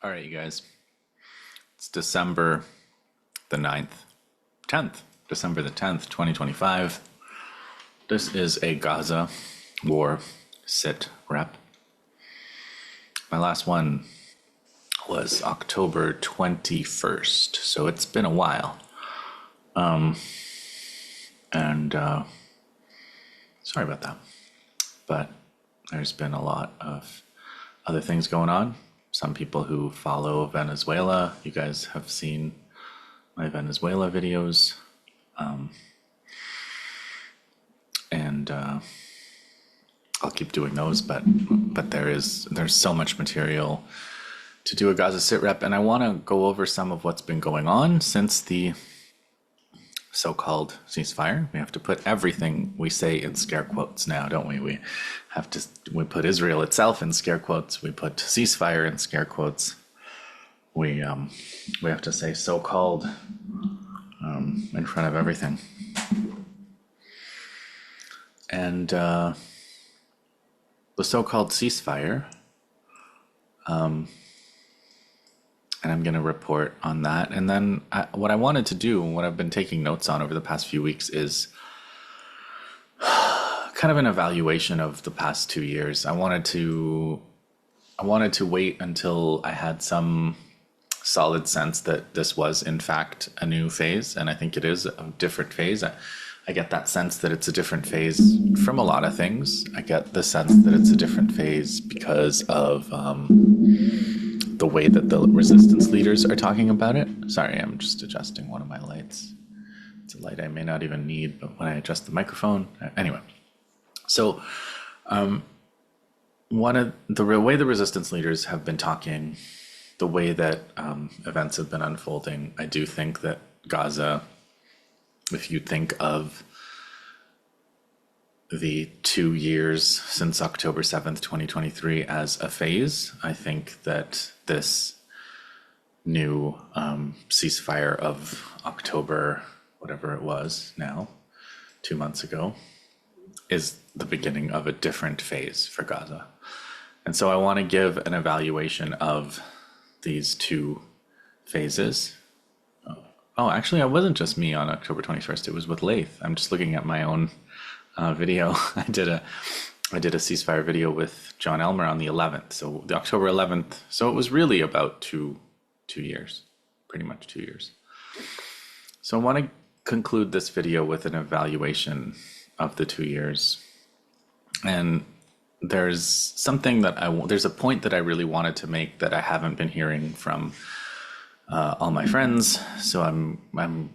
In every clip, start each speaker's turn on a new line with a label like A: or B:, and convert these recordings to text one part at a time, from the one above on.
A: All right, you guys. It's December the 10th, December the 10th, 2025. This is a Gaza war sit rep. My last one was October 21st, so it's been a while. And sorry about that. But there's been a lot of other things going on. Some people who follow Venezuela, you guys have seen my Venezuela videos. And I'll keep doing those, but there's so much material to do a Gaza sit rep, and I want to go over some of what's been going on since the so-called ceasefire. We have to put everything we say in scare quotes now, don't we? We put Israel itself in scare quotes. We put ceasefire in scare quotes. We have to say so-called in front of everything. And the so-called ceasefire, and I'm going to report on that. And then what I wanted to do, what I've been taking notes on over the past few weeks, is kind of an evaluation of the past 2 years. I wanted to wait until I had some solid sense that this was in fact a new phase, and I think it is a different phase. I get that sense that it's a different phase from a lot of things. I get the sense that it's a different phase because of the way that the resistance leaders are talking about it. Sorry, I'm just adjusting one of my lights. It's a light I may not even need, but when I adjust the microphone, anyway. So one of the way the resistance leaders have been talking, the way that events have been unfolding, I do think that Gaza, if you think of the 2 years since October 7th, 2023 as a phase, I think that this new ceasefire of October, whatever it was now, 2 months ago, is the beginning of a different phase for Gaza. And so I want to give an evaluation of these two phases. Oh, actually, it wasn't just me on October 21st. It was with Laith. I'm just looking at my own video. I did a ceasefire video with John Elmer on the 11th. So the October 11th. So it was really about two years, pretty much 2 years. So I want to conclude this video with an evaluation of the 2 years. And there's something that there's a point that I really wanted to make that I haven't been hearing from all my friends, so I'm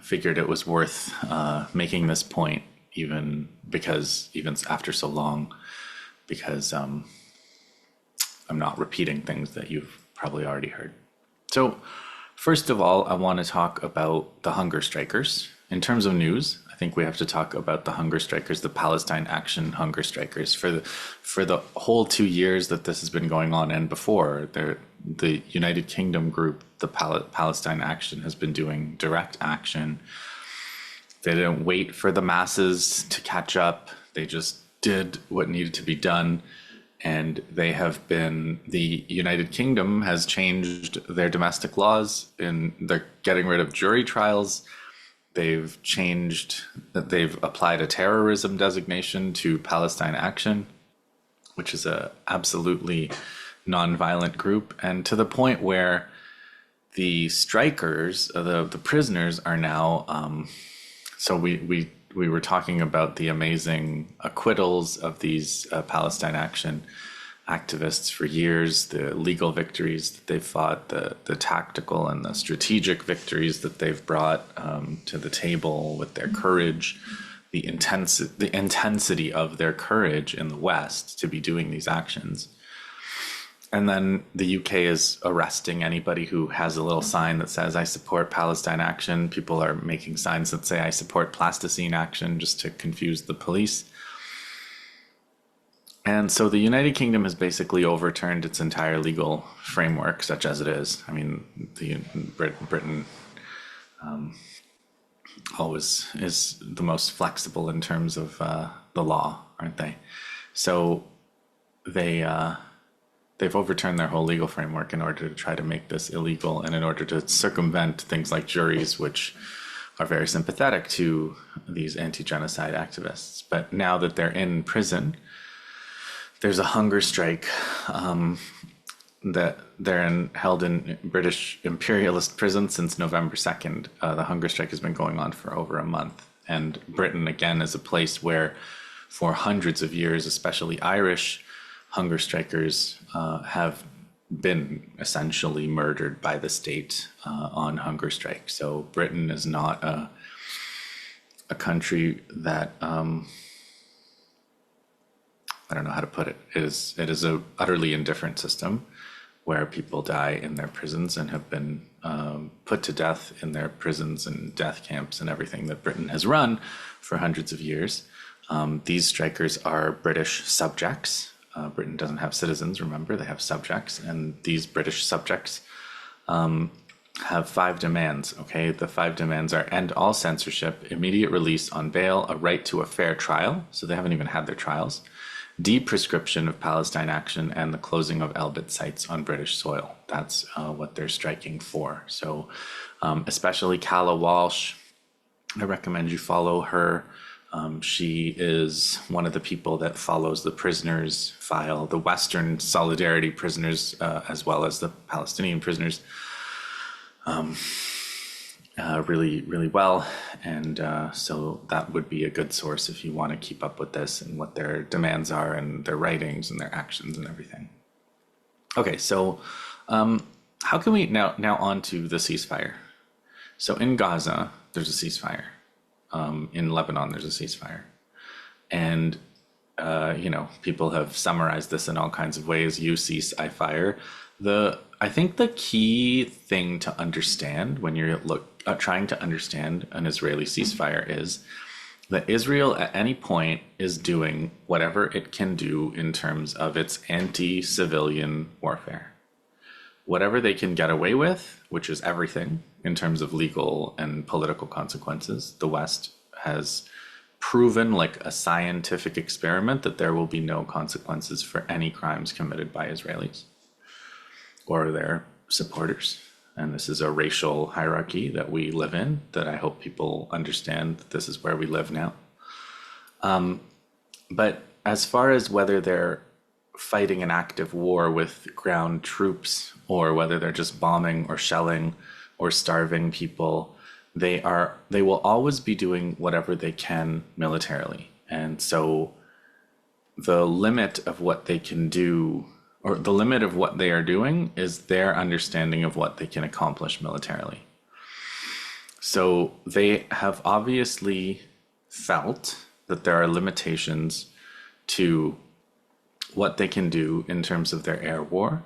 A: figured it was worth making this point, even after so long, because I'm not repeating things that you've probably already heard. So first of all, I want to talk about the hunger strikers. In terms of news, I think we have to talk about the hunger strikers, the Palestine Action hunger strikers. For the whole 2 years that this has been going on, and before, the United Kingdom group, the Palestine Action, has been doing direct action. They didn't wait for the masses to catch up. They just did what needed to be done. And the United Kingdom has changed their domestic laws, and they're getting rid of jury trials. They've applied a terrorism designation to Palestine Action, which is a absolutely nonviolent group, and to the point where the strikers, the prisoners, are now. So we were talking about the amazing acquittals of these Palestine Action activists for years, the legal victories that they've fought, the tactical and the strategic victories that they've brought to the table with their courage, the intensity of their courage in the West to be doing these actions. And then the UK is arresting anybody who has a little sign that says, "I support Palestine Action." People are making signs that say, "I support Plasticine Action," just to confuse the police. And so the United Kingdom has basically overturned its entire legal framework, such as it is. I mean, Britain always is the most flexible in terms of the law, aren't they? So they they've overturned their whole legal framework in order to try to make this illegal and in order to circumvent things like juries, which are very sympathetic to these anti-genocide activists. But now that they're in prison, there's a hunger strike that they're held in British imperialist prison since November 2nd. The hunger strike has been going on for over a month. And Britain, again, is a place where for hundreds of years, especially Irish hunger strikers have been essentially murdered by the state on hunger strike. So Britain is not a country that, I don't know how to put it. It is a utterly indifferent system where people die in their prisons and have been put to death in their prisons and death camps and everything that Britain has run for hundreds of years. These strikers are British subjects. Britain doesn't have citizens, remember, they have subjects. And these British subjects have 5 demands, okay? The 5 demands are end all censorship, immediate release on bail, a right to a fair trial. So they haven't even had their trials. Deprescription of Palestine action, and the closing of Elbit sites on British soil. That's what they're striking for. So especially Calla Walsh, I recommend you follow her. She is one of the people that follows the prisoners file, the Western Solidarity prisoners, as well as the Palestinian prisoners, really, really well. And so that would be a good source if you want to keep up with this and what their demands are and their writings and their actions and everything. Okay, so how can we now on to the ceasefire? So in Gaza, there's a ceasefire. In Lebanon, there's a ceasefire. And, people have summarized this in all kinds of ways. You cease, I fire. I think the key thing to understand when you're trying to understand an Israeli ceasefire is that Israel at any point is doing whatever it can do in terms of its anti-civilian warfare. Whatever they can get away with, which is everything in terms of legal and political consequences. The West has proven, like a scientific experiment, that there will be no consequences for any crimes committed by Israelis or their supporters. And this is a racial hierarchy that we live in, that I hope people understand that this is where we live now. But as far as whether they're fighting an active war with ground troops or whether they're just bombing or shelling or starving people, they will always be doing whatever they can militarily. And so the limit of what they can do, or the limit of what they are doing, is their understanding of what they can accomplish militarily. So they have obviously felt that there are limitations to what they can do in terms of their air war,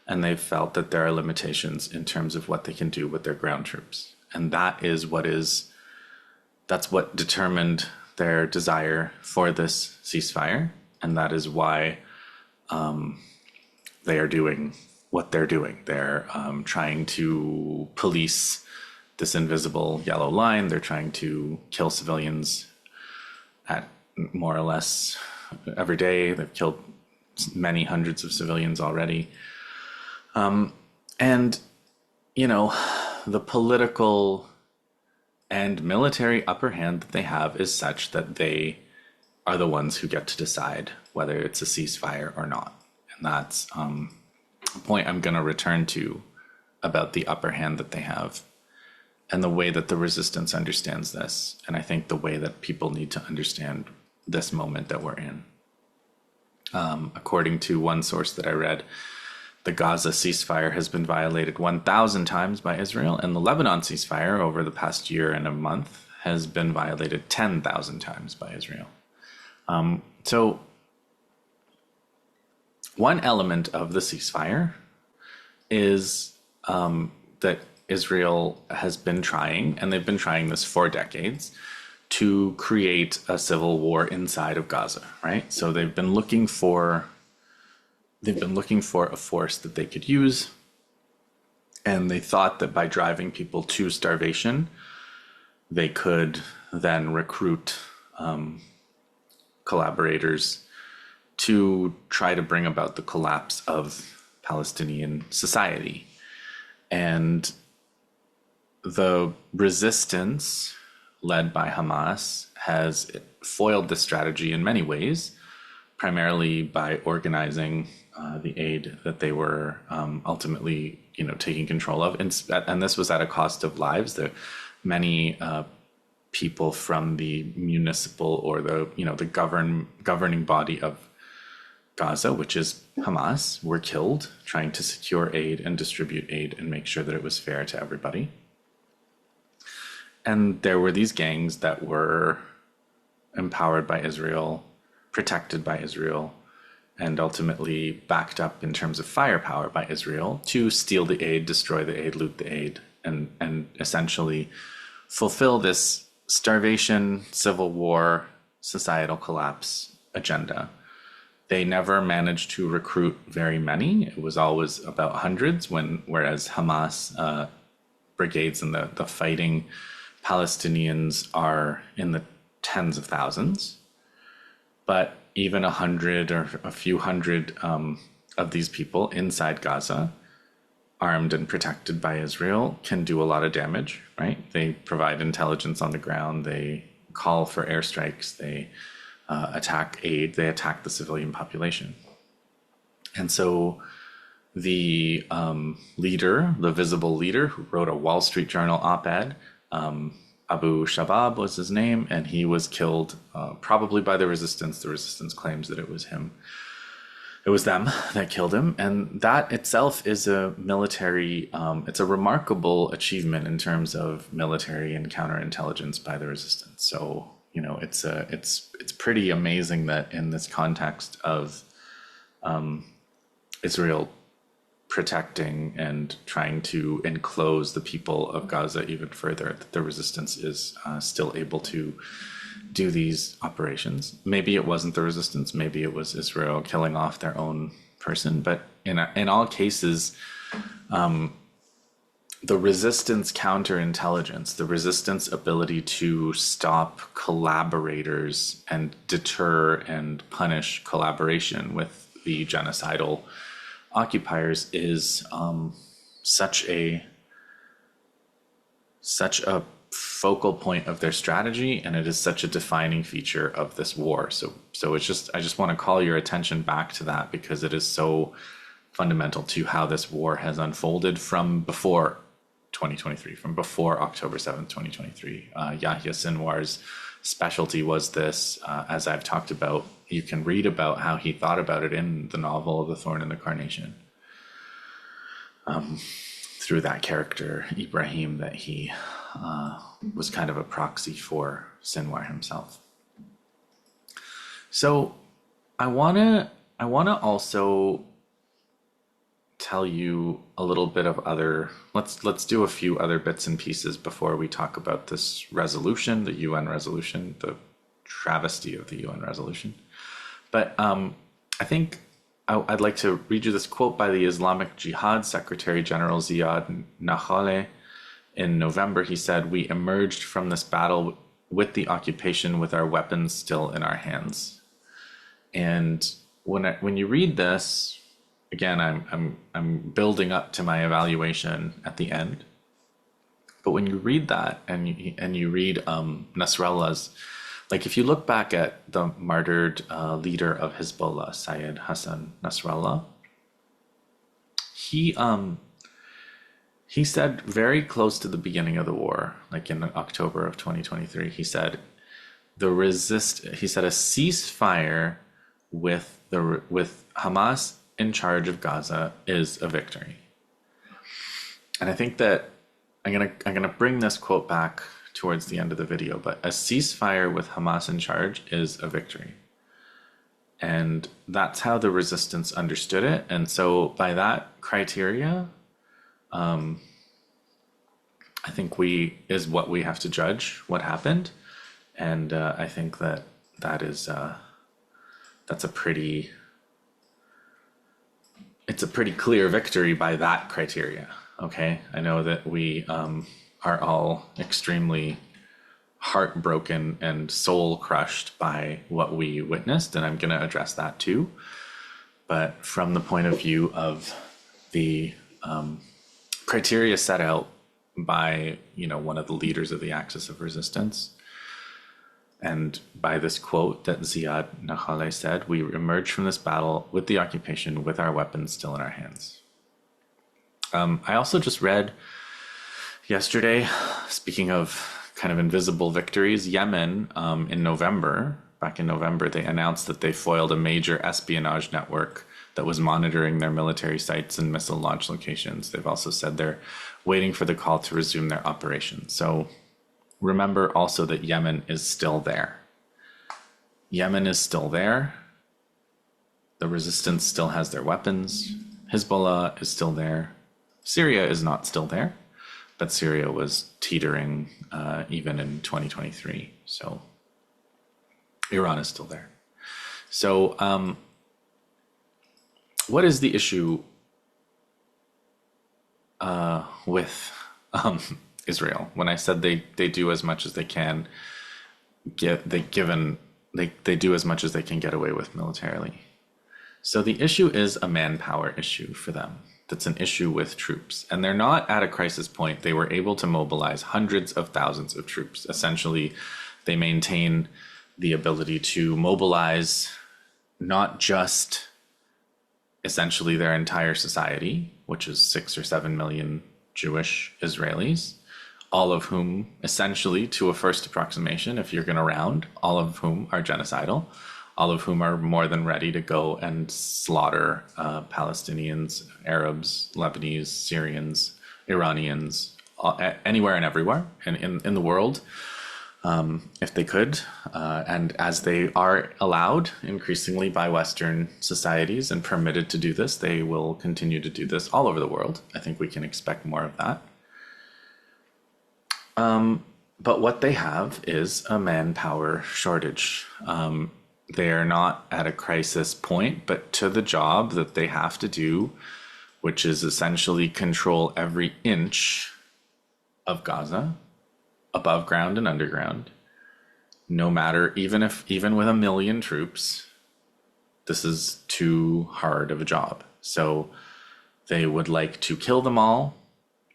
A: and they've felt that there are limitations in terms of what they can do with their ground troops. And that's what determined their desire for this ceasefire, and that is why they are doing what they're doing. They're trying to police this invisible yellow line. They're trying to kill civilians at more or less every day. They've killed many hundreds of civilians already. And, the political and military upper hand that they have is such that they are the ones who get to decide whether it's a ceasefire or not. And that's a point I'm going to return to about the upper hand that they have and the way that the resistance understands this. And I think the way that people need to understand this moment that we're in. According to one source that I read, the Gaza ceasefire has been violated 1,000 times by Israel, and the Lebanon ceasefire over the past year and a month has been violated 10,000 times by Israel. So one element of the ceasefire is that Israel has been trying, and they've been trying this for decades, to create a civil war inside of Gaza, right? So they've been looking for a force that they could use, and they thought that by driving people to starvation, they could then recruit collaborators to try to bring about the collapse of Palestinian society. And the resistance led by Hamas has foiled this strategy in many ways, primarily by organizing the aid that they were ultimately, taking control of, and this was at a cost of lives. That many people from the municipal or the governing body of Gaza, which is Hamas, were killed trying to secure aid and distribute aid and make sure that it was fair to everybody. And there were these gangs that were empowered by Israel, protected by Israel, and ultimately backed up in terms of firepower by Israel to steal the aid, destroy the aid, loot the aid, and essentially fulfill this starvation, civil war, societal collapse agenda. They never managed to recruit very many. It was always about hundreds, whereas Hamas brigades and the fighting Palestinians are in the tens of thousands. But even 100 or a few hundred of these people inside Gaza, armed and protected by Israel, can do a lot of damage, right? They provide intelligence on the ground. They call for airstrikes. They attack aid. They attack the civilian population. And so the leader, the visible leader, who wrote a Wall Street Journal op-ed, Abu Shabab was his name, and he was killed probably by the resistance. The resistance claims that it was him. It was them that killed him. And that itself is a military, it's a remarkable achievement in terms of military and counterintelligence by the resistance. So, it's pretty amazing that in this context of Israel protecting and trying to enclose the people of Gaza even further, that the resistance is still able to do these operations. Maybe it wasn't the resistance, maybe it was Israel killing off their own person, but in all cases, the resistance counterintelligence, the resistance ability to stop collaborators and deter and punish collaboration with the genocidal occupiers is such a focal point of their strategy, and it is such a defining feature of this war. So I just want to call your attention back to that, because it is so fundamental to how this war has unfolded from before 2023, from before October 7th, 2023. Yahya Sinwar's specialty was this. As I've talked about, you can read about how he thought about it in the novel The Thorn and the Carnation, through that character, Ibrahim, that he was kind of a proxy for Sinwar himself. So I wanna also tell you a little bit of other, let's do a few other bits and pieces before we talk about this resolution, the UN resolution, the travesty of the UN resolution. But I think I'd like to read you this quote by the Islamic Jihad Secretary General Ziad Nakhaleh. In November, he said, "We emerged from this battle with the occupation with our weapons still in our hands." And when you read this, again, I'm building up to my evaluation at the end. But when you read that and you read Nasrallah's, like if you look back at the martyred leader of Hezbollah, Syed Hassan Nasrallah, he said very close to the beginning of the war, like in October of 2023, he said a ceasefire with Hamas in charge of Gaza is a victory. And I think that I'm gonna bring this quote back towards the end of the video, but a ceasefire with Hamas in charge is a victory. And that's how the resistance understood it. And so by that criteria, I think is what we have to judge what happened. And I think that's a pretty clear victory by that criteria. Okay, I know that we are all extremely heartbroken and soul crushed by what we witnessed, and I'm going to address that too. But from the point of view of the criteria set out by, one of the leaders of the Axis of Resistance, and by this quote that Ziad Nakhaleh said, we emerged from this battle with the occupation with our weapons still in our hands. I also just read yesterday, speaking of kind of invisible victories, Yemen back in November, they announced that they foiled a major espionage network that was monitoring their military sites and missile launch locations. They've also said they're waiting for the call to resume their operations. So remember also that Yemen is still there. Yemen is still there. The resistance still has their weapons. Hezbollah is still there. Syria is not still there, but Syria was teetering even in 2023. So Iran is still there. So what is the issue with Israel? When I said they do as much as they can they do as much as they can get away with militarily. So the issue is a manpower issue for them. That's an issue with troops. And they're not at a crisis point. They were able to mobilize hundreds of thousands of troops. Essentially, they maintain the ability to mobilize not just essentially their entire society, which is 6 or 7 million Jewish Israelis, all of whom essentially, to a first approximation, if you're going to round, all of whom are genocidal, all of whom are more than ready to go and slaughter Palestinians, Arabs, Lebanese, Syrians, Iranians, anywhere and everywhere in the world, if they could. And as they are allowed increasingly by Western societies and permitted to do this, they will continue to do this all over the world. I think we can expect more of that. But what they have is a manpower shortage. They are not at a crisis point, but to the job that they have to do, which is essentially control every inch of Gaza, above ground and underground, no matter, even with 1 million troops, this is too hard of a job. So they would like to kill them all.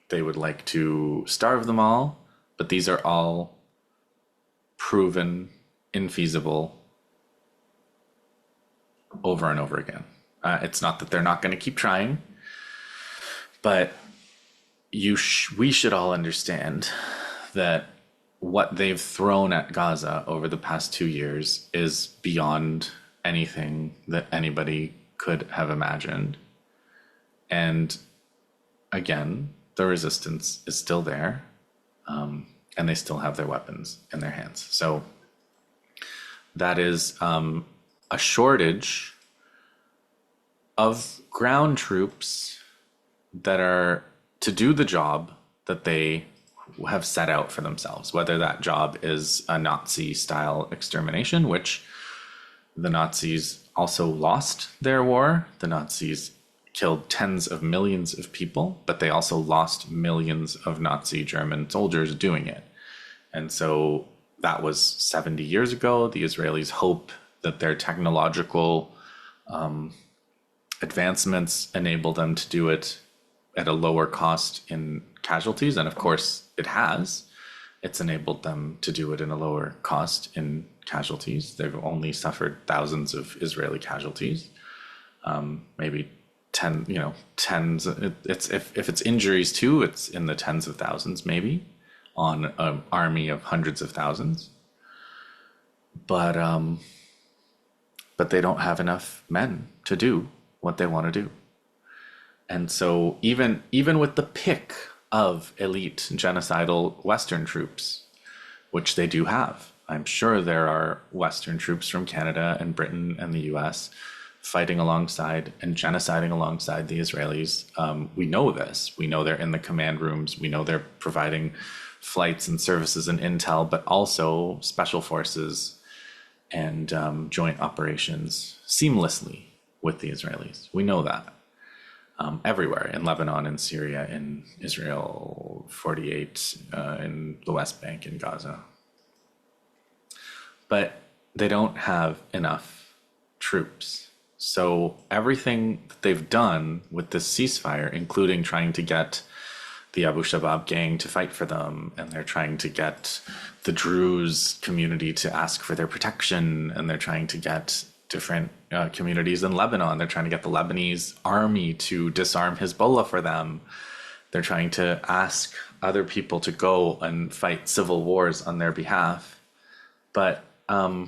A: They would like to starve them all, but these are all proven infeasible over and over again. It's not that they're not going to keep trying, but we should all understand that what they've thrown at Gaza over the past 2 years is beyond anything that anybody could have imagined. And again, the resistance is still there, and they still have their weapons in their hands. So that is a shortage of ground troops that are to do the job that they have set out for themselves, whether that job is a Nazi-style extermination, which the Nazis also lost their war. The Nazis killed tens of millions of people, but they also lost millions of Nazi German soldiers doing it. And so that was 70 years ago. The Israelis hope that their technological advancements enable them to do it at a lower cost in casualties. And of course, it has. It's enabled them to do it in a lower cost in casualties. They've only suffered thousands of Israeli casualties, maybe tens. If it's injuries too, it's in the tens of thousands, maybe, on an army of hundreds of thousands. But they don't have enough men to do what they want to do. And so even with the pick of elite genocidal Western troops, which they do have, I'm sure there are Western troops from Canada and Britain and the US fighting alongside and genociding alongside the Israelis. We know this. We know they're in the command rooms. We know they're providing flights and services and intel, but also special forces and joint operations seamlessly with the Israelis. We know that. Everywhere, in Lebanon, in Syria, in Israel, 48, in the West Bank, in Gaza. but they don't have enough troops. So everything that they've done with this ceasefire, including trying to get the Abu Shabaab gang to fight for them, and they're trying to get the Druze community to ask for their protection, and they're trying to get different communities in Lebanon. They're trying to get the Lebanese army to disarm Hezbollah for them. They're trying to ask other people to go and fight civil wars on their behalf. But all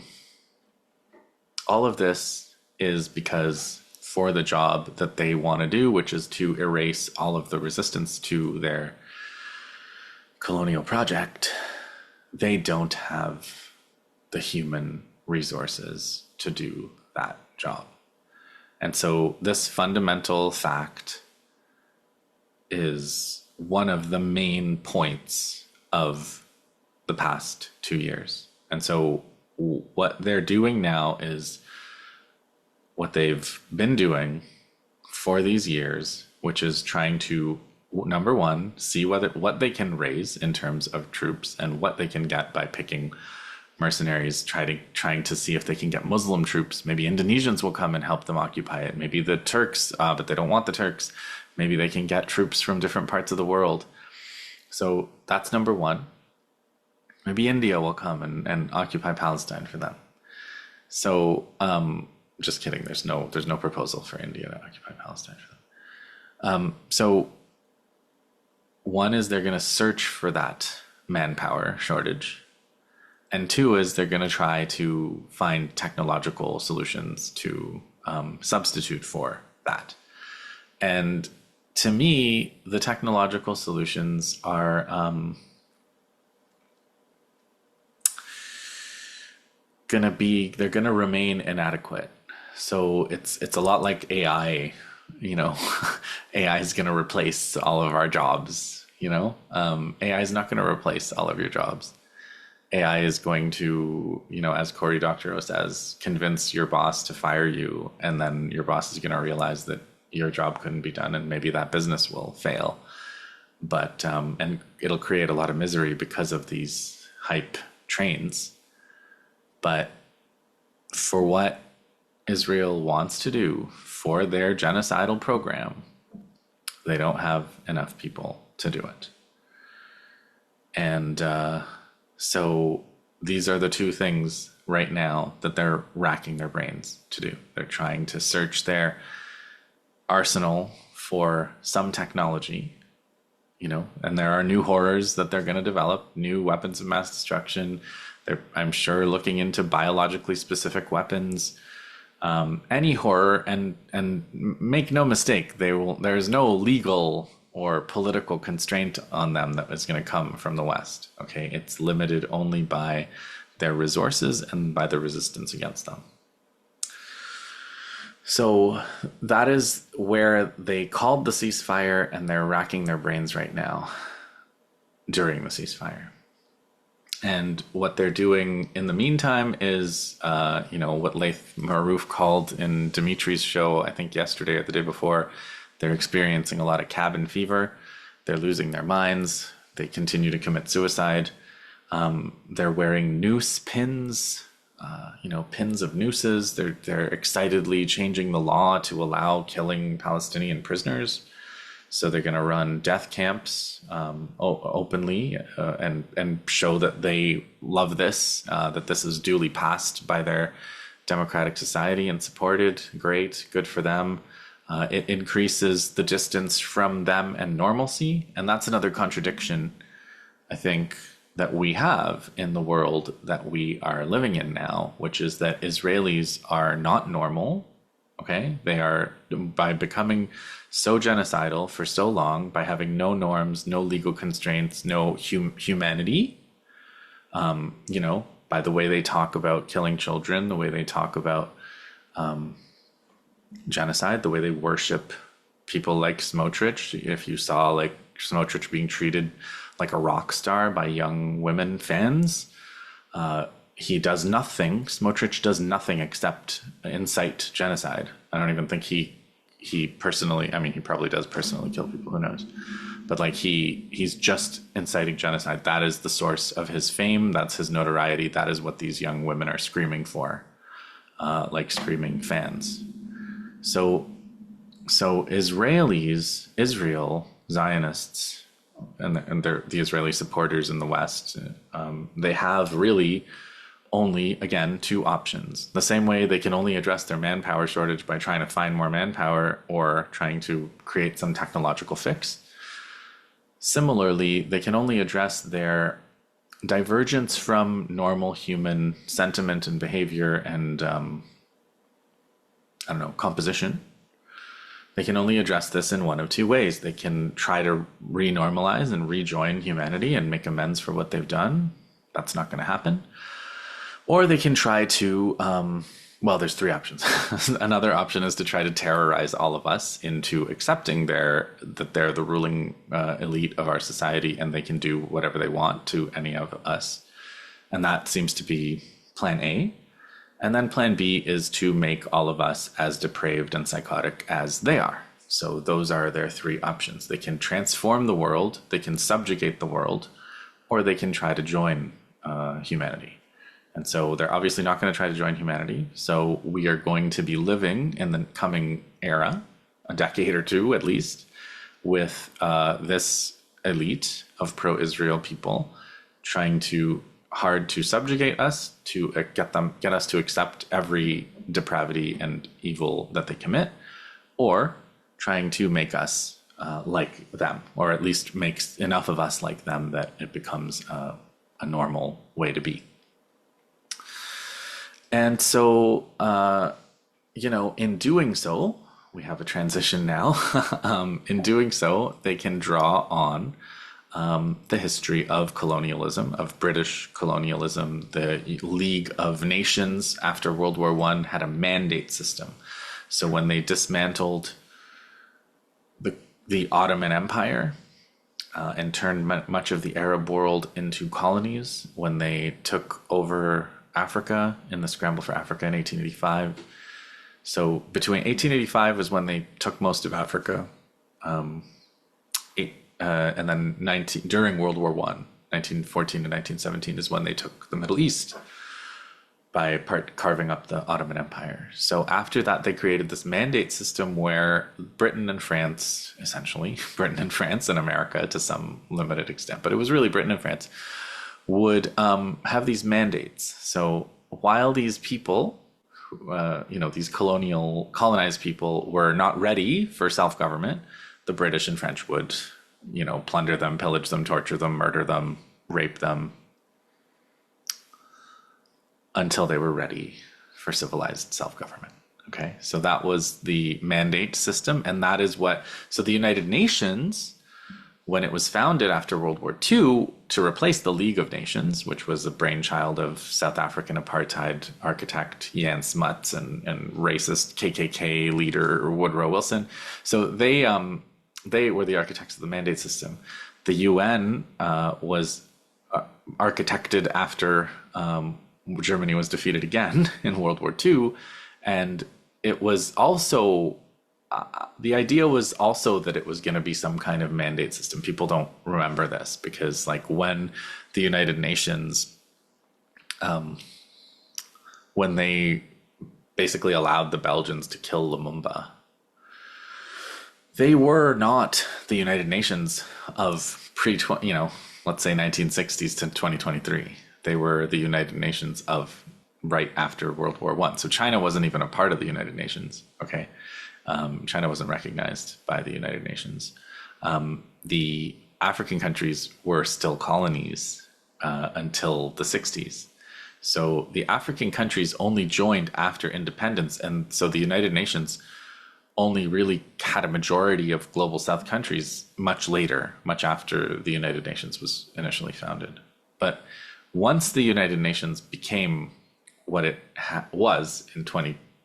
A: of this is because for the job that they want to do, which is to erase all of the resistance to their colonial project, they don't have the human resources to do that job. And so this fundamental fact is one of the main points of the past 2 years. And so what they're doing now is what they've been doing for these years, which is trying to, number one, see what they can raise in terms of troops and what they can get by picking mercenaries, trying to see if they can get Muslim troops. Maybe Indonesians will come and help them occupy it. Maybe the Turks, but they don't want the Turks. Maybe they can get troops from different parts of the world. So that's number one. Maybe India will come and occupy Palestine for them. So, just kidding. There's no proposal for India to occupy Palestine for them. So one is they're going to search for that manpower shortage. And two is they're going to try to find technological solutions to substitute for that. And to me, the technological solutions are they're gonna remain inadequate. So it's a lot like AI, AI is gonna replace all of our jobs, AI is not gonna replace all of your jobs. AI is going to, as Cory Doctorow says, convince your boss to fire you, and then your boss is gonna realize that your job couldn't be done, and maybe that business will fail. But and it'll create a lot of misery because of these hype trains. But for what Israel wants to do for their genocidal program, they don't have enough people to do it. And so these are the two things right now that they're racking their brains to do. They're trying to search their arsenal for some technology, and there are new horrors that they're going to develop, new weapons of mass destruction. They're, I'm sure, looking into biologically specific weapons, any horror, and make no mistake, there's no legal or political constraint on them that is going to come from the West. Okay, it's limited only by their resources and by the resistance against them. So that is where they called the ceasefire, and they're racking their brains right now during the ceasefire. And what they're doing in the meantime is, what Laith Marouf called in Dimitri's show, I think yesterday or the day before, they're experiencing a lot of cabin fever. They're losing their minds. They continue to commit suicide. They're wearing noose pins, pins of nooses. They're excitedly changing the law to allow killing Palestinian prisoners. So they're going to run death camps openly and show that they love this, that this is duly passed by their democratic society and supported. Great, good for them. It increases the distance from them and normalcy. And that's another contradiction, I think, that we have in the world that we are living in now, which is that Israelis are not normal. Okay, they are, by becoming so genocidal for so long, by having no norms, no legal constraints, no humanity, by the way they talk about killing children, the way they talk about genocide, the way they worship people like Smotrich. If you saw like Smotrich being treated like a rock star by young women fans, he does nothing. Smotrich does nothing except incite genocide. I don't even think he personally, he probably does personally kill people, who knows. but like he's just inciting genocide. That is the source of his fame. That's his notoriety. That is what these young women are screaming for, like screaming fans. So Israel, Zionists, and they're the Israeli supporters in the West, they have really only, again, two options. The same way they can only address their manpower shortage by trying to find more manpower or trying to create some technological fix. Similarly, they can only address their divergence from normal human sentiment and behavior and, composition. They can only address this in one of two ways. They can try to renormalize and rejoin humanity and make amends for what they've done. That's not going to happen. Or they can try to, there's three options. Another option is to try to terrorize all of us into accepting that they're the ruling elite of our society and they can do whatever they want to any of us. And that seems to be plan A. And then plan B is to make all of us as depraved and psychotic as they are. So those are their three options. They can transform the world, they can subjugate the world, or they can try to join humanity. And so they're obviously not going to try to join humanity. So we are going to be living in the coming era, a decade or two at least, with this elite of pro-Israel people trying hard to subjugate us, to get us to accept every depravity and evil that they commit, or trying to make us like them, or at least makes enough of us like them that it becomes a normal way to be. And so, in doing so, we have a transition now. In doing so, they can draw on the history of colonialism, of British colonialism. The League of Nations after World War I had a mandate system. So when they dismantled the Ottoman Empire and turned much of the Arab world into colonies, when they took over Africa in the scramble for Africa in 1885. So between 1885 was when they took most of Africa, and then during World War I, 1914 to 1917 is when they took the Middle East by carving up the Ottoman Empire. So after that, they created this mandate system where Britain and France, essentially, Britain and France and America to some limited extent, but it was really Britain and France, would have these mandates. So while these people, these colonized people were not ready for self-government, the British and French would, plunder them, pillage them, torture them, murder them, rape them, until they were ready for civilized self-government. Okay, so that was the mandate system, and that is so the United Nations, when it was founded after World War II to replace the League of Nations, which was a brainchild of South African apartheid architect Jan Smuts and racist KKK leader Woodrow Wilson. So they were the architects of the mandate system. The UN was architected after Germany was defeated again in World War II, and it was also the idea was also that it was going to be some kind of mandate system. People don't remember this because, when the United Nations, when they basically allowed the Belgians to kill Lumumba, they were not the United Nations of let's say 1960s to 2023. They were the United Nations of right after World War I. So China wasn't even a part of the United Nations. Okay. China wasn't recognized by the United Nations. The African countries were still colonies until the 60s. So the African countries only joined after independence. And so the United Nations only really had a majority of global South countries much later, much after the United Nations was initially founded. But once the United Nations became what it was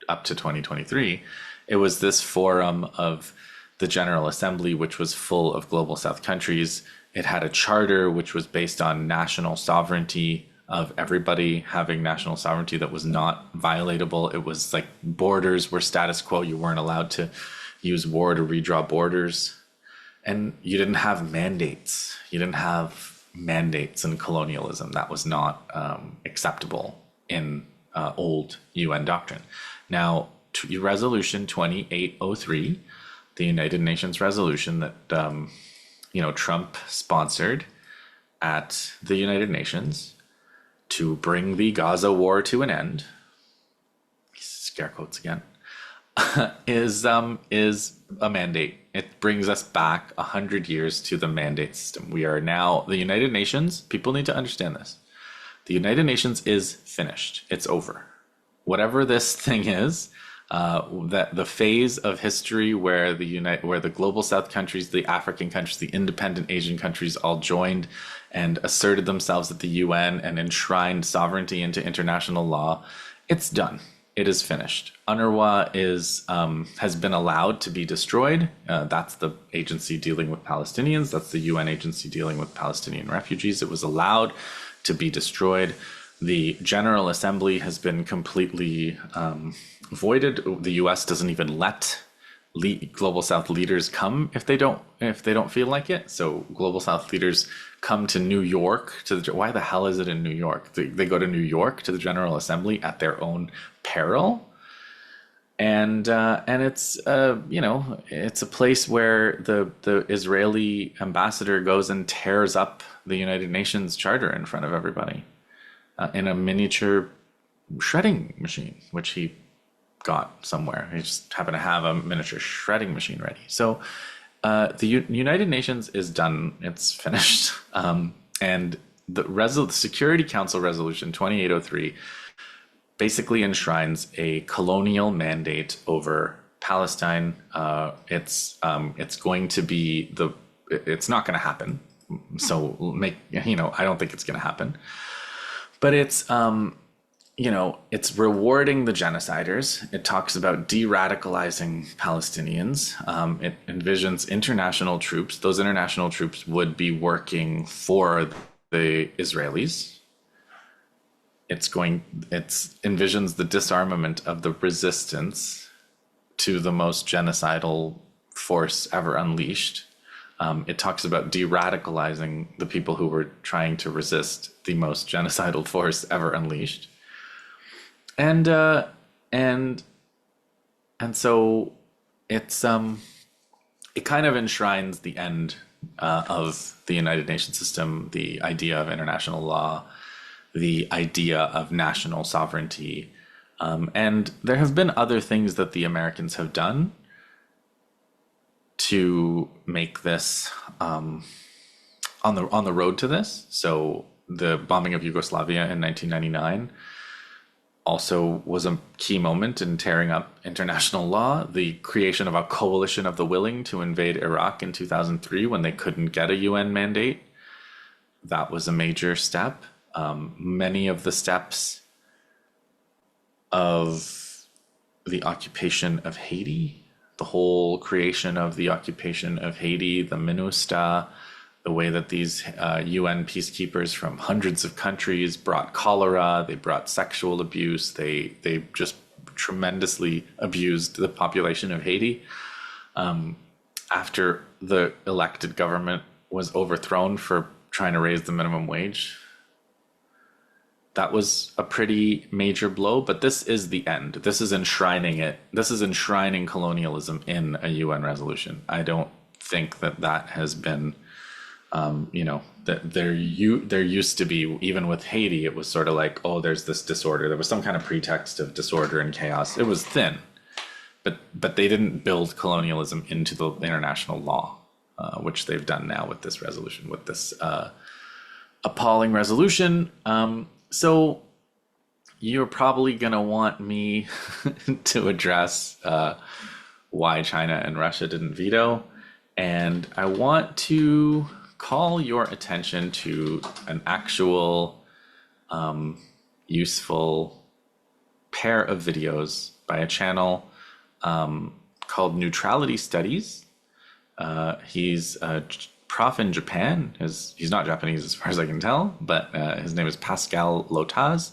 A: up to 2023, it was this forum of the General Assembly, which was full of global South countries. It had a charter which was based on national sovereignty, of everybody having national sovereignty that was not violatable. It was like borders were status quo. You weren't allowed to use war to redraw borders. And you didn't have mandates. You didn't have mandates in colonialism. That was not acceptable in old UN doctrine. Now, Resolution 2803, the United Nations resolution that Trump sponsored at the United Nations to bring the Gaza war to an end, scare quotes again, is a mandate. It brings us back 100 years to the mandate system. We are now the United Nations. People need to understand this. The United Nations is finished. It's over. Whatever this thing is, that the phase of history where the global South countries, the African countries, the independent Asian countries all joined and asserted themselves at the UN and enshrined sovereignty into international law, it's done. It is finished. UNRWA has been allowed to be destroyed. That's the agency dealing with Palestinians. That's the UN agency dealing with Palestinian refugees. It was allowed to be destroyed. The General Assembly has been completely voided. The U.S. doesn't even let Global South leaders come if they don't feel like it. So Global South leaders come to New York why the hell is it in New York? They go to New York to the General Assembly at their own peril. And it's it's a place where the Israeli ambassador goes and tears up the United Nations Charter in front of everybody in a miniature shredding machine, which he got somewhere. He just happened to have a miniature shredding machine ready. So the United Nations is done. It's finished. And the Security Council Resolution 2803 basically enshrines a colonial mandate over Palestine. It's going to be it's not going to happen. So I don't think it's going to happen. But it's it's rewarding the genociders. It talks about de-radicalizing Palestinians. It envisions international troops. Those international troops would be working for the Israelis. It envisions the disarmament of the resistance to the most genocidal force ever unleashed. It talks about de-radicalizing the people who were trying to resist the most genocidal force ever unleashed. And so it kind of enshrines the end of the United Nations system, the idea of international law, the idea of national sovereignty. And there have been other things that the Americans have done to make this on the road to this. So the bombing of Yugoslavia in 1999 also was a key moment in tearing up international law. The creation of a coalition of the willing to invade Iraq in 2003 when they couldn't get a UN mandate. That was a major step. Many of the steps of the occupation of Haiti, the whole creation of the occupation of Haiti, the MINUSTA, the way that these UN peacekeepers from hundreds of countries brought cholera, they brought sexual abuse, they just tremendously abused the population of Haiti. After the elected government was overthrown for trying to raise the minimum wage, that was a pretty major blow, but this is the end. This is enshrining it. This is enshrining colonialism in a UN resolution. I don't think that has been, that there used to be, even with Haiti, it was sort of like, oh, there's this disorder. There was some kind of pretext of disorder and chaos. It was thin, but they didn't build colonialism into the international law, which they've done now with this resolution, with this appalling resolution. So you're probably going to want me to address why China and Russia didn't veto. And I want to call your attention to an actual useful pair of videos by a channel called Neutrality Studies. He's a prof in Japan. He's not Japanese as far as I can tell, but his name is Pascal Lotaz,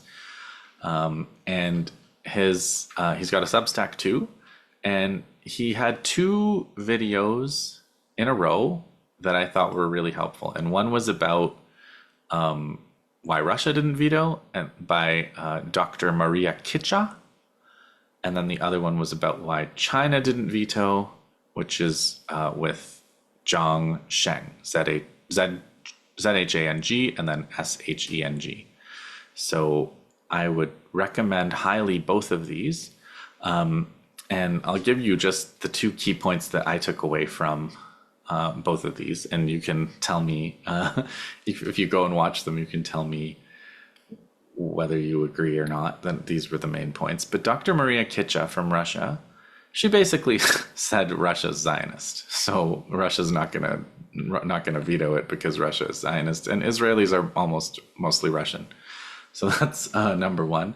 A: and he's got a Substack too, and he had two videos in a row that I thought were really helpful. And one was about why Russia didn't veto, and by Dr. Maria Kitcha. And then the other one was about why China didn't veto, which is with Zhang Sheng, Zhang, and then Sheng. So I would recommend highly both of these. And I'll give you just the two key points that I took away from both of these. And you can tell me, if you go and watch them, you can tell me whether you agree or not. Then these were the main points. But Dr. Maria Kitcha from Russia, she basically said Russia's Zionist. So Russia's not gonna veto it because Russia is Zionist, and Israelis are mostly Russian. So that's number one.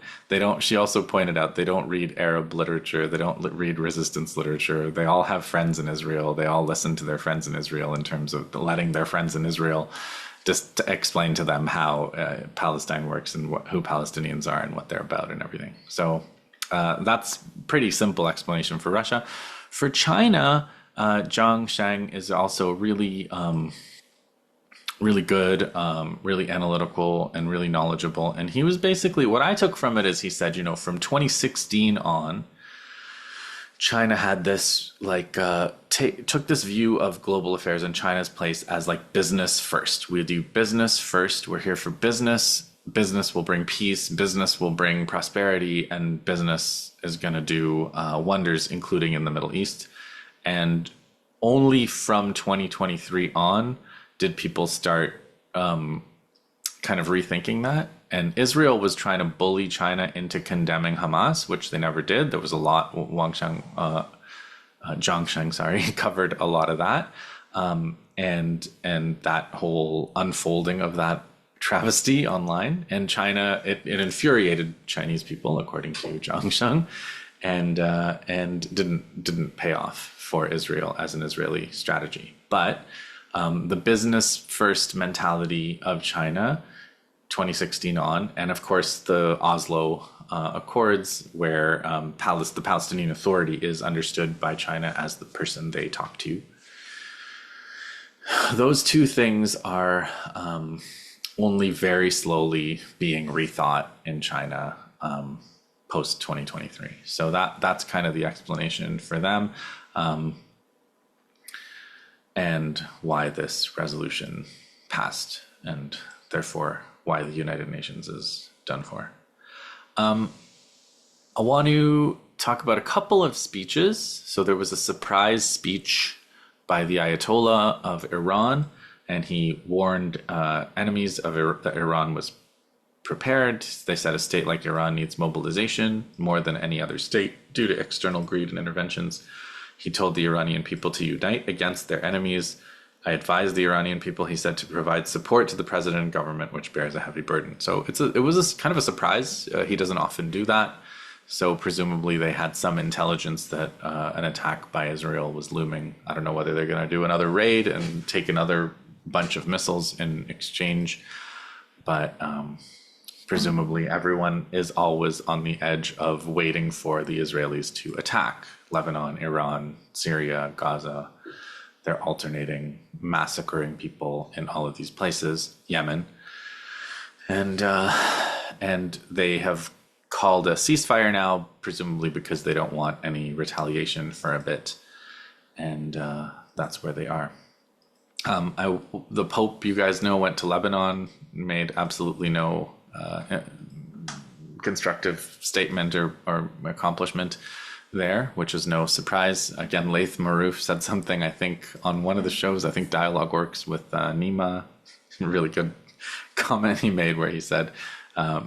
A: She also pointed out they don't read Arab literature. They don't read resistance literature. They all have friends in Israel. They all listen to their friends in Israel in terms of letting their friends in Israel just to explain to them how Palestine works and who Palestinians are and what they're about and everything. So that's pretty simple explanation for Russia. For China, Zhang Sheng is also really good, really analytical and really knowledgeable. And he was basically, what I took from it is he said, from 2016 on, China had this took this view of global affairs and China's place as business first. We do business first. We're here for business. Business will bring peace. Business will bring prosperity, and business is going to do wonders, including in the Middle East. And only from 2023 on did people start kind of rethinking that. And Israel was trying to bully China into condemning Hamas, which they never did. There was a lot. Zhang Sheng, covered a lot of that, and that whole unfolding of that travesty online. And China, it infuriated Chinese people, according to Zhang Sheng, and didn't pay off for Israel as an Israeli strategy. But the business first mentality of China, 2016 on, and of course the Oslo Accords, where the Palestinian Authority is understood by China as the person they talk to. Those two things are only very slowly being rethought in China post 2023. So that's kind of the explanation for them. And why this resolution passed, and therefore why the United Nations is done for. I want to talk about a couple of speeches. So there was a surprise speech by the Ayatollah of Iran, and he warned enemies of that Iran was prepared. They said a state like Iran needs mobilization more than any other state due to external greed and interventions. He told the Iranian people to unite against their enemies. I advised the Iranian people, he said, to provide support to the president and government, which bears a heavy burden. So it was kind of a surprise. He doesn't often do that. So presumably they had some intelligence that an attack by Israel was looming. I don't know whether they're going to do another raid and take another bunch of missiles in exchange. But presumably everyone is always on the edge of waiting for the Israelis to attack Lebanon, Iran, Syria, Gaza. They're alternating, massacring people in all of these places, Yemen. And they have called a ceasefire now, presumably because they don't want any retaliation for a bit. And that's where they are. The Pope, you guys know, went to Lebanon, made absolutely no constructive statement or accomplishment there, which is no surprise. Again, Laith Marouf said something, I think, on one of the shows, I think Dialogue Works with Nima, really good comment he made where he said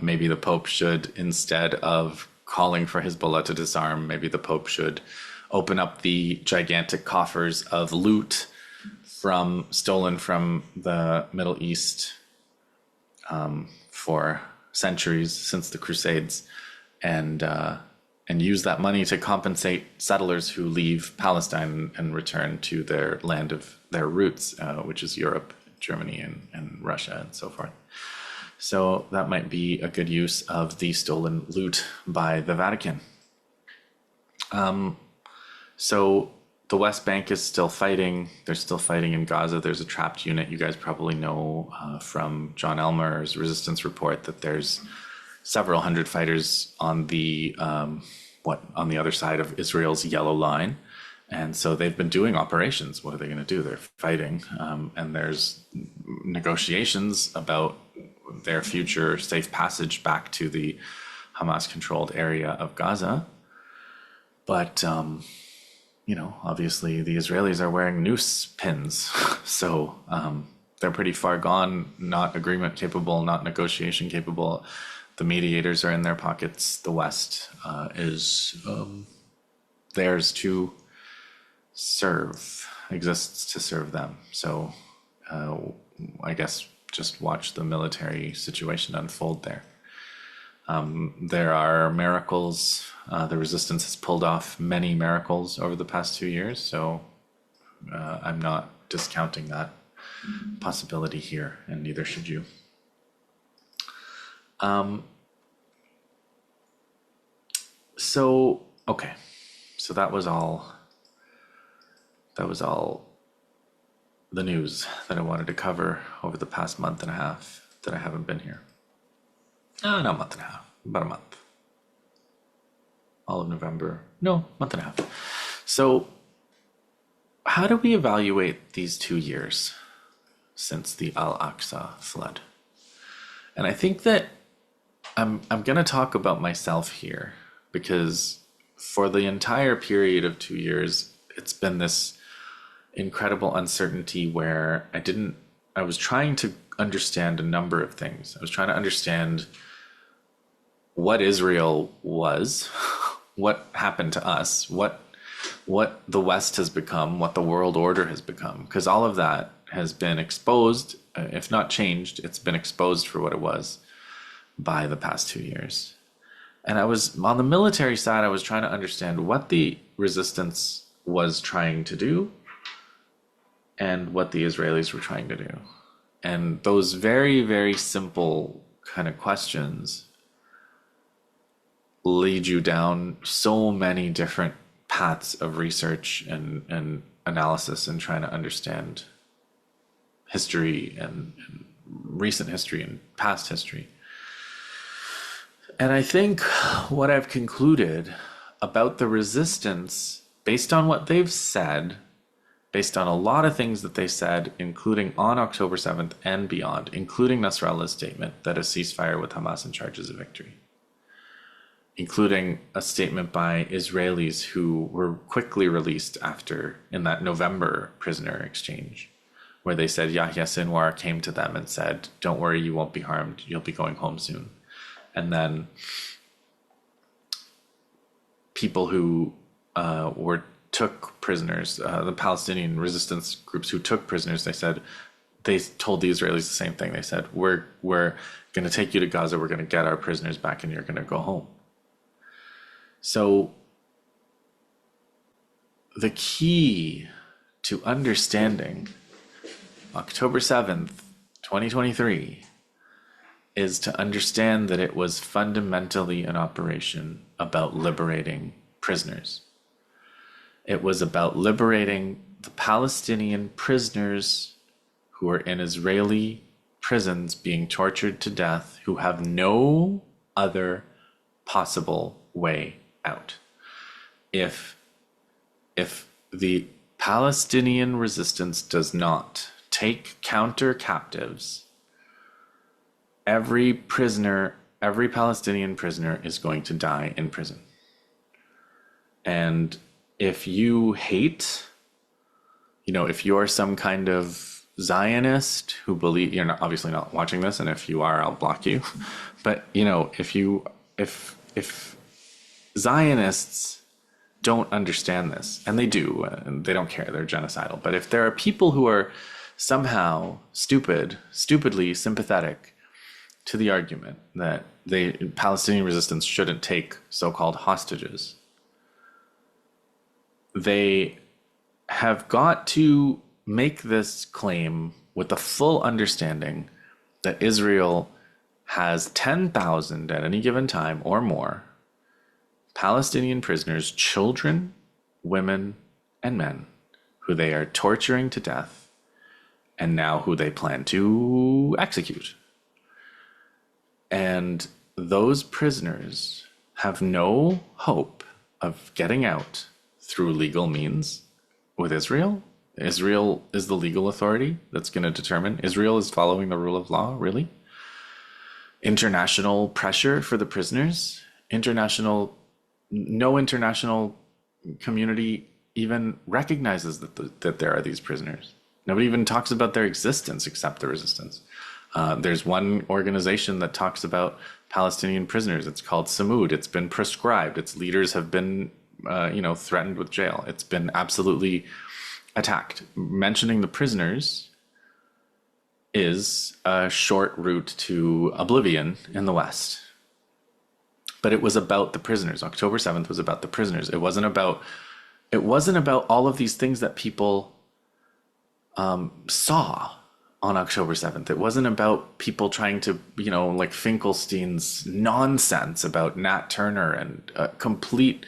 A: maybe the Pope should, instead of calling for Hezbollah to disarm, maybe the Pope should open up the gigantic coffers of loot stolen from the Middle East for centuries since the Crusades, and use that money to compensate settlers who leave Palestine and return to their land of their roots, which is Europe, Germany, and Russia, and so forth. So that might be a good use of the stolen loot by the Vatican. So the West Bank is still fighting. They're still fighting in Gaza. There's a trapped unit. You guys probably know from John Elmer's resistance report that there's several hundred fighters on the on the other side of Israel's yellow line. And so they've been doing operations. What are they going to do? They're fighting. And there's negotiations about their future safe passage back to the Hamas-controlled area of Gaza. But, obviously the Israelis are wearing noose pins. So they're pretty far gone, not agreement capable, not negotiation capable. The mediators are in their pockets. The West is theirs to serve, exists to serve them. So I guess just watch the military situation unfold there. There are miracles. The resistance has pulled off many miracles over the past 2 years. So I'm not discounting that possibility here, and neither should you. So that was all the news that I wanted to cover over the past month and a half that I haven't been here. Not a month and a half, about a month. All of November. No, month and a half. So how do we evaluate these 2 years since the Al-Aqsa flood? And I think that I'm going to talk about myself here, because for the entire period of 2 years, it's been this incredible uncertainty where I was trying to understand a number of things. I was trying to understand what Israel was, what happened to us, what the West has become, what the world order has become, because all of that has been exposed, if not changed, it's been exposed for what it was by the past 2 years. And I was on the military side, I was trying to understand what the resistance was trying to do and what the Israelis were trying to do. And those very, very simple kind of questions lead you down so many different paths of research and analysis and trying to understand history and recent history and past history. And I think what I've concluded about the resistance, based on what they've said, based on a lot of things that they said, including on October 7th and beyond, including Nasrallah's statement that a ceasefire with Hamas in charge is a victory, including a statement by Israelis who were quickly released after, in that November prisoner exchange, where they said Yahya Sinwar came to them and said, "Don't worry, you won't be harmed. You'll be going home soon." And then people who took prisoners, the Palestinian resistance groups who took prisoners, they told the Israelis the same thing. They said, we're going to take you to Gaza. We're going to get our prisoners back and you're going to go home. So the key to understanding October 7th, 2023, is to understand that it was fundamentally an operation about liberating prisoners. It was about liberating the Palestinian prisoners who are in Israeli prisons being tortured to death, who have no other possible way out. If the Palestinian resistance does not take counter captives, every Palestinian prisoner is going to die in prison. And if you hate, if you're some kind of Zionist who believe, you're obviously not watching this, and if you are, I'll block you. But if Zionists don't understand this, and they do, and they don't care, they're genocidal. But if there are people who are somehow stupidly sympathetic to the argument that the Palestinian resistance shouldn't take so-called hostages, they have got to make this claim with the full understanding that Israel has 10,000 at any given time or more Palestinian prisoners, children, women, and men who they are torturing to death and now who they plan to execute. And those prisoners have no hope of getting out through legal means with Israel. Israel is the legal authority that's going to determine. Israel is following the rule of law, really? International pressure for the prisoners. No international community even recognizes that there are these prisoners. Nobody even talks about their existence except the resistance. There's one organization that talks about Palestinian prisoners. It's called Samud. It's been proscribed. Its leaders have been, threatened with jail. It's been absolutely attacked. Mentioning the prisoners is a short route to oblivion in the West. But it was about the prisoners. October 7th was about the prisoners. It wasn't about all of these things that people saw on October 7th. It wasn't about people trying to, like Finkelstein's nonsense about Nat Turner and complete,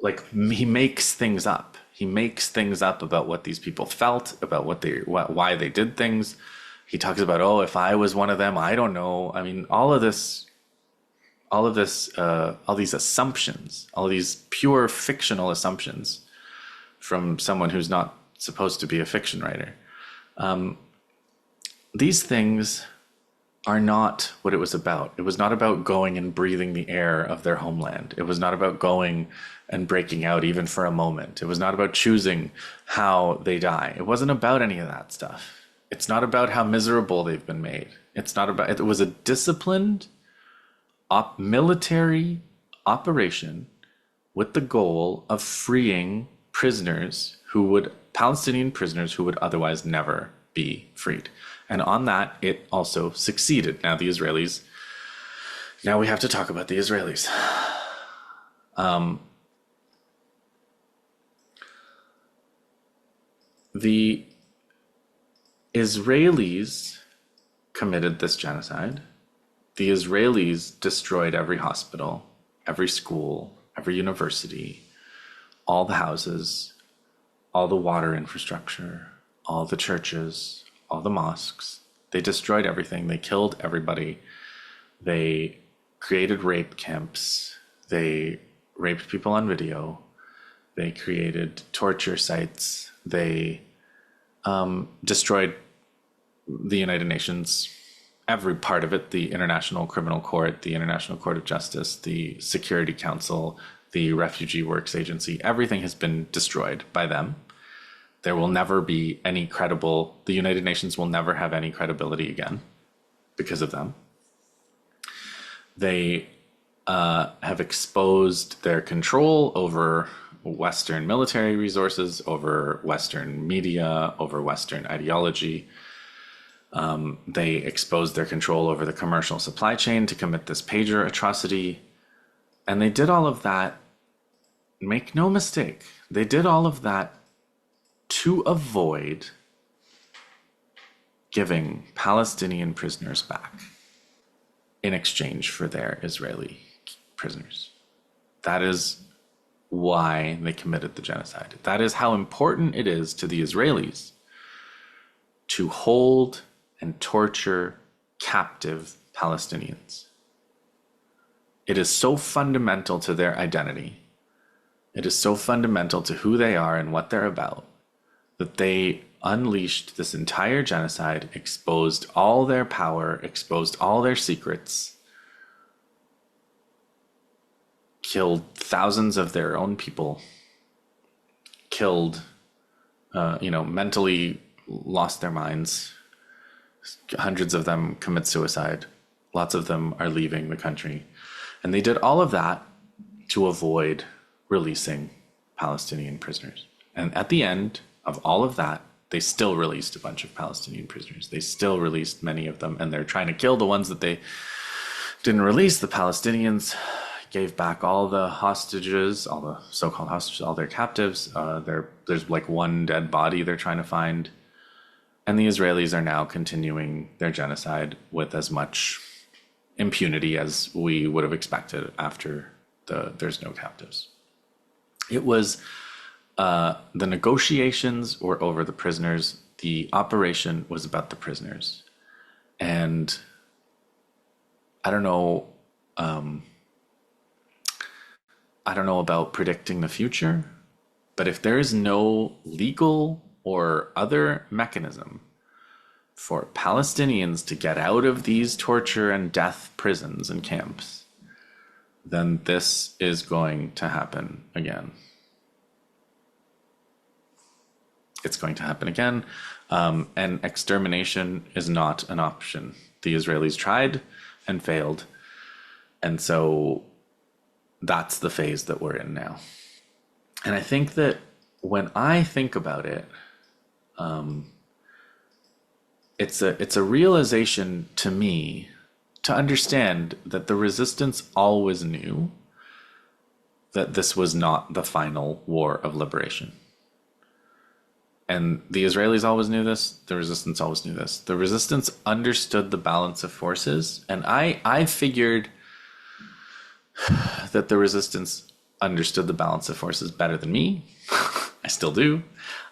A: like he makes things up. He makes things up about what these people felt, about why they did things. He talks about, oh, if I was one of them, I don't know. I mean, all these assumptions, all of these pure fictional assumptions from someone who's not supposed to be a fiction writer. These things are not what it was about. It was not about going and breathing the air of their homeland. It was not about going and breaking out even for a moment. It was not about choosing how they die. It wasn't about any of that stuff. It's not about how miserable they've been made. It was a disciplined military operation with the goal of freeing Palestinian prisoners who would otherwise never be freed. And on that, it also succeeded. Now we have to talk about the Israelis. The Israelis committed this genocide. The Israelis destroyed every hospital, every school, every university, all the houses, all the water infrastructure, all the churches, all the mosques. They destroyed everything. They killed everybody. They created rape camps. They raped people on video. They created torture sites. They destroyed the United Nations, every part of it, the International Criminal Court, the International Court of Justice, the Security Council, the Refugee Works Agency. Everything has been destroyed by them. There will never be the United Nations will never have any credibility again because of them. They have exposed their control over Western military resources, over Western media, over Western ideology. They exposed their control over the commercial supply chain to commit this pager atrocity. And they did all of that, make no mistake, they did all of that to avoid giving Palestinian prisoners back in exchange for their Israeli prisoners. That is why they committed the genocide. That is how important it is to the Israelis to hold and torture captive Palestinians. It is so fundamental to their identity. It is so fundamental to who they are and what they're about that they unleashed this entire genocide, exposed all their power, exposed all their secrets, killed thousands of their own people, mentally lost their minds. Hundreds of them commit suicide. Lots of them are leaving the country. And they did all of that to avoid releasing Palestinian prisoners. And at the end of all of that, they still released a bunch of Palestinian prisoners. They still released many of them, and they're trying to kill the ones that they didn't release. The Palestinians gave back all the hostages, all the so-called hostages, all their captives. There's like one dead body they're trying to find. And the Israelis are now continuing their genocide with as much impunity as we would have expected after there's no captives. It was the negotiations were over the prisoners. The operation was about the prisoners. And I don't know, I don't know about predicting the future, but if there is no legal or other mechanism for Palestinians to get out of these torture and death prisons and camps, then this is going to happen again. It's going to happen again. And extermination is not an option. The Israelis tried and failed. And so that's the phase that we're in now. And I think that when I think about it, it's a realization to me to understand that the resistance always knew that this was not the final war of liberation. And the Israelis always knew this. The resistance always knew this. The resistance understood the balance of forces. And I figured that the resistance understood the balance of forces better than me. I still do.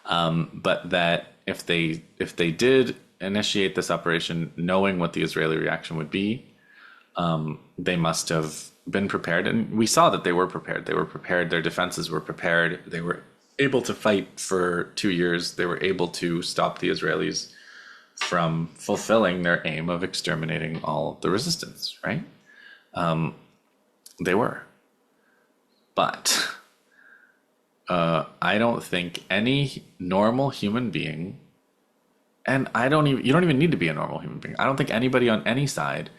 A: But that if they did initiate this operation knowing what the Israeli reaction would be, they must have been prepared. And we saw that they were prepared. They were prepared. Their defenses were prepared. They were able to fight for 2 years. They were able to stop the Israelis from fulfilling their aim of exterminating all the resistance, right? They were. But I don't think any normal human being, and you don't even need to be a normal human being. I don't think anybody on any side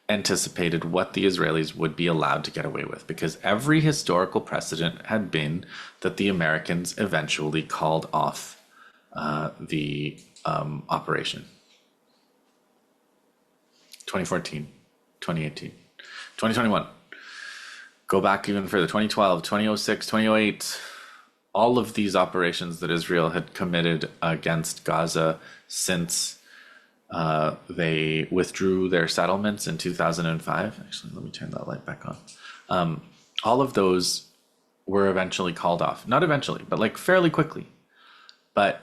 A: anticipated what the Israelis would be allowed to get away with, because every historical precedent had been that the Americans eventually called off the operation. 2014, 2018, 2021. Go back even further, 2012, 2006, 2008. All of these operations that Israel had committed against Gaza since they withdrew their settlements in 2005. Actually, let me turn that light back on. All of those were eventually called off. Not eventually, but like fairly quickly. But,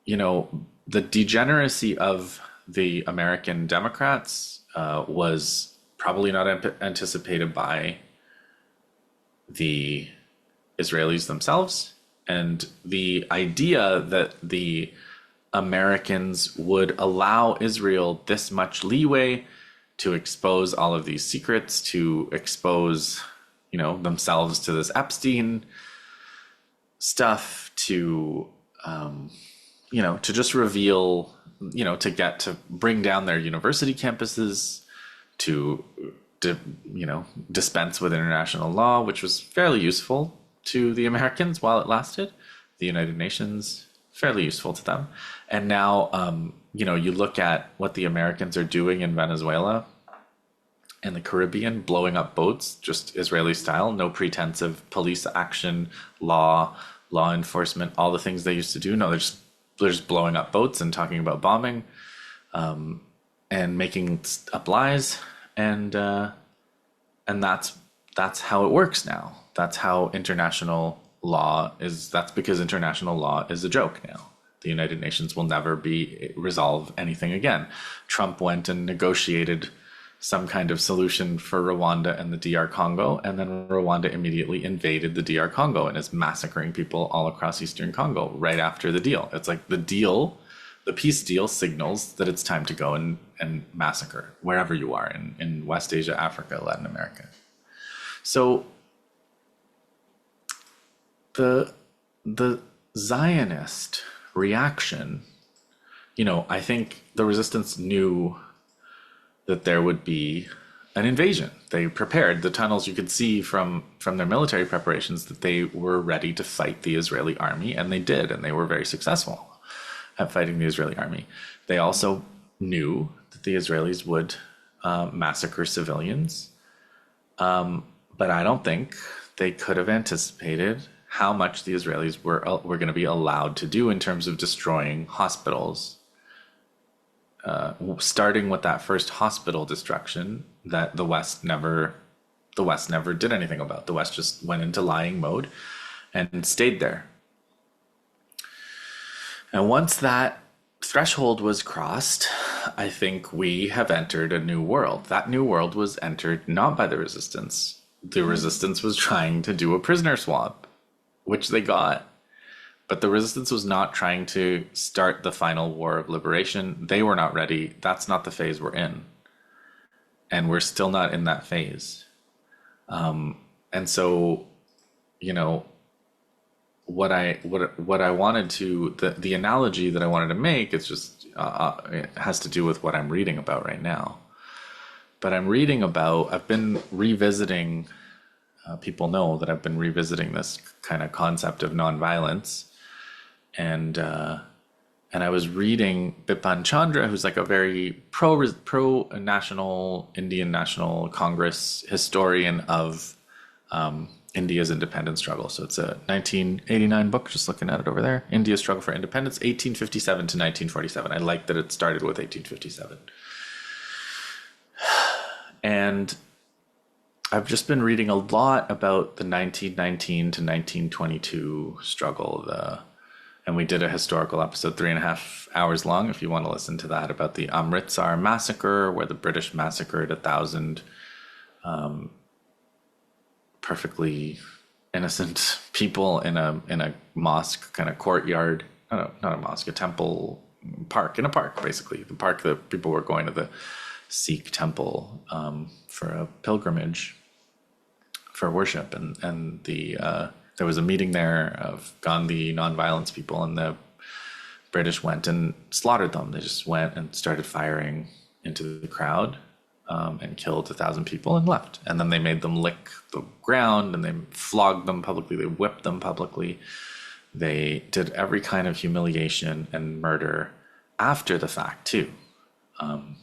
A: you know, the degeneracy of the American Democrats was probably not anticipated by the Israelis themselves. And the idea that the Americans would allow Israel this much leeway to expose all of these secrets, to expose, you know, themselves to this Epstein stuff, to, you know, to just reveal, you know, to bring down their university campuses, to you know, dispense with international law, which was fairly useful to the Americans while it lasted. The United Nations, fairly useful to them. And now, you know, you look at what the Americans are doing in Venezuela and the Caribbean, blowing up boats, just Israeli style, no pretense of police action, law enforcement, all the things they used to do. No, they're just blowing up boats and talking about bombing, and making up lies. And that's how it works now. That's how international law is. That's because international law is a joke now. The United Nations will never resolve anything again. Trump went and negotiated some kind of solution for Rwanda and the DR Congo, and then Rwanda immediately invaded the DR Congo and is massacring people all across Eastern Congo right after the deal. It's like the peace deal signals that it's time to go and massacre wherever you are in West Asia, Africa, Latin America. So the Zionist reaction, you know, I think the resistance knew that there would be an invasion. They prepared the tunnels. You could see from their military preparations that they were ready to fight the Israeli army, and they did, and they were very successful at fighting the Israeli army. They also knew that the Israelis would massacre civilians, but I don't think they could have anticipated how much the Israelis were going to be allowed to do in terms of destroying hospitals, starting with that first hospital destruction that the West never did anything about. The West just went into lying mode and stayed there. And once that threshold was crossed, I think we have entered a new world. That new world was entered not by the resistance. The resistance was trying to do a prisoner swap, which they got. But the resistance was not trying to start the final war of liberation. They were not ready. That's not the phase we're in. And we're still not in that phase. And so, you know, what I wanted to, the analogy that I wanted to make, it's just, it has to do with what I'm reading about right now. But I've been revisiting, people know that I've been revisiting this kind of concept of nonviolence. And I was reading Bipan Chandra, who's like a very pro National Indian National Congress historian of India's independence struggle. So it's a 1989 book, just looking at it over there. India's Struggle for Independence, 1857 to 1947. I like that it started with 1857. And I've just been reading a lot about the 1919 to 1922 struggle, and we did a historical episode 3.5 hours long, if you want to listen to that, about the Amritsar massacre, where the British massacred 1,000 perfectly innocent people in a mosque kind of courtyard. Not a mosque, a temple, in a park, basically. The park that people were going to, the Sikh temple, for a pilgrimage, for worship. And there was a meeting there of Gandhi nonviolence people, and the British went and slaughtered them. They just went and started firing into the crowd, and killed 1,000 people and left. And then they made them lick the ground, and they flogged them publicly. They whipped them publicly. They did every kind of humiliation and murder after the fact too. And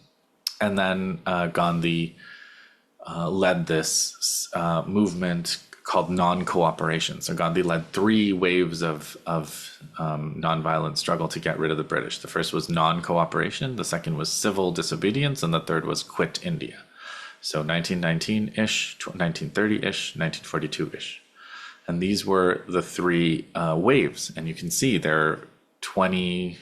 A: then Gandhi led this movement called non-cooperation. So Gandhi led 3 waves of nonviolent struggle to get rid of the British. The first was non-cooperation, the second was civil disobedience, and the third was quit India. So 1919-ish, 1930-ish, 1942-ish. And these were the 3 waves. And you can see they're 20,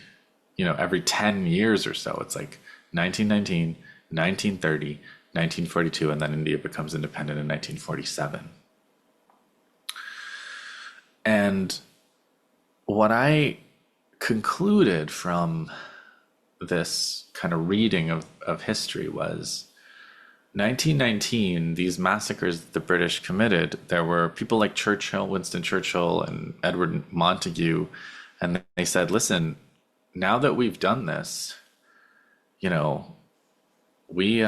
A: every 10 years or so. It's like 1919, 1930, 1942, and then India becomes independent in 1947. And what I concluded from this kind of reading of history was 1919, these massacres the British committed, there were people like Winston Churchill and Edward Montagu, and they said, listen, now that we've done this, we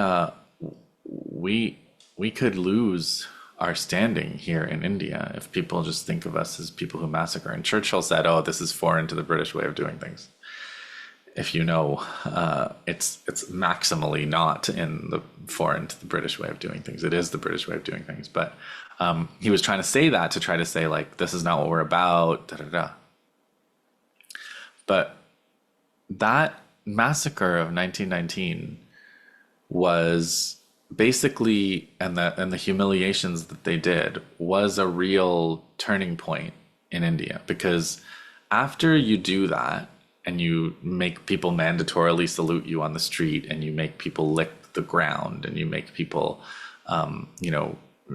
A: could lose our standing here in India if people just think of us as people who massacre. And Churchill said, oh, this is foreign to the British way of doing things. If it's maximally not in the foreign to the British way of doing things. It is the British way of doing things. But he was trying to say that to try to say, like, this is not what we're about, da da da. But that massacre of 1919 was basically, and the humiliations that they did was a real turning point in India, because after you do that and you make people mandatorily salute you on the street, and you make people lick the ground, and you make people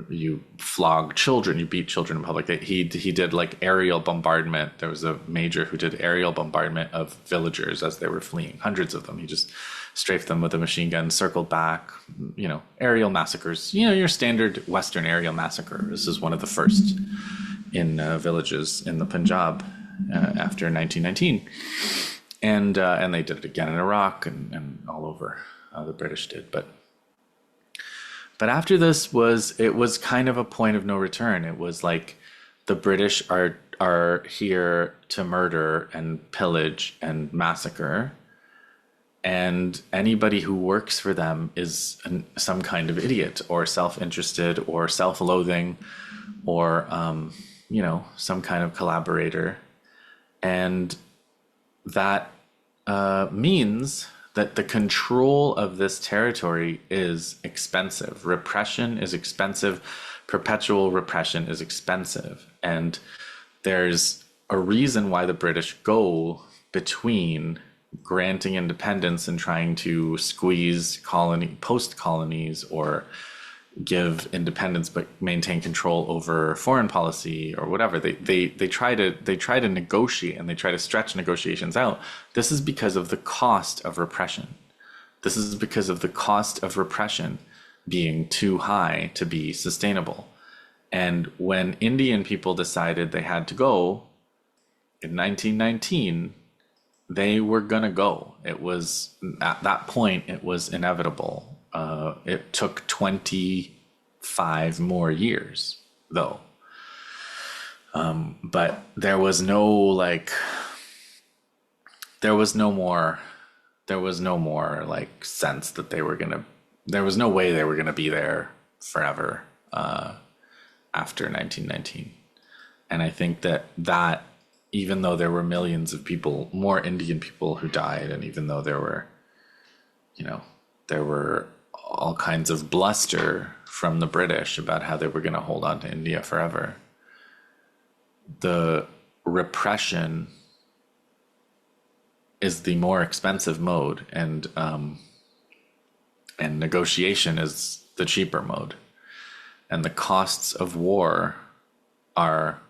A: you flog children, you beat children in public. He did like aerial bombardment. There was a major who did aerial bombardment of villagers as they were fleeing, hundreds of them. He just strafed them with a machine gun, circled back, aerial massacres, your standard Western aerial massacre. This is one of the first in villages in the Punjab after 1919. And they did it again in Iraq and all over, the British did. But after this it was kind of a point of no return. It was like the British are here to murder and pillage and massacre, and anybody who works for them is some kind of idiot or self-interested or self-loathing or some kind of collaborator. And that means that the control of this territory is expensive. Repression is expensive. Perpetual repression is expensive. And there's a reason why the British go between granting independence and trying to squeeze post colonies, or give independence but maintain control over foreign policy or whatever. They try to negotiate, and they try to stretch negotiations out. This is because of the cost of repression. This is because of the cost of repression being too high to be sustainable. And when Indian people decided they had to go in 1919, they were going to go. It was, at that point, it was inevitable. It took 25 more years, though. But there was no more like sense that there was no way they were gonna be there forever after 1919. And I think that even though there were millions of people, more Indian people who died, and even though there were all kinds of bluster from the British about how they were going to hold on to India forever, the repression is the more expensive mode, and negotiation is the cheaper mode. And the costs of war are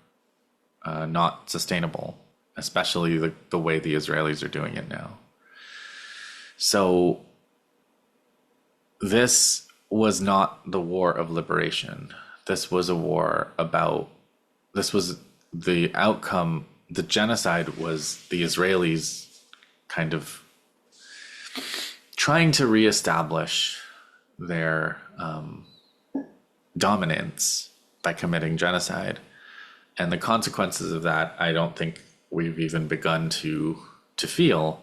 A: not sustainable, especially the way the Israelis are doing it now. So this was not the war of liberation. This was a war this was the outcome. The genocide was the Israelis kind of trying to reestablish their dominance by committing genocide. And the consequences of that, I don't think we've even begun to feel,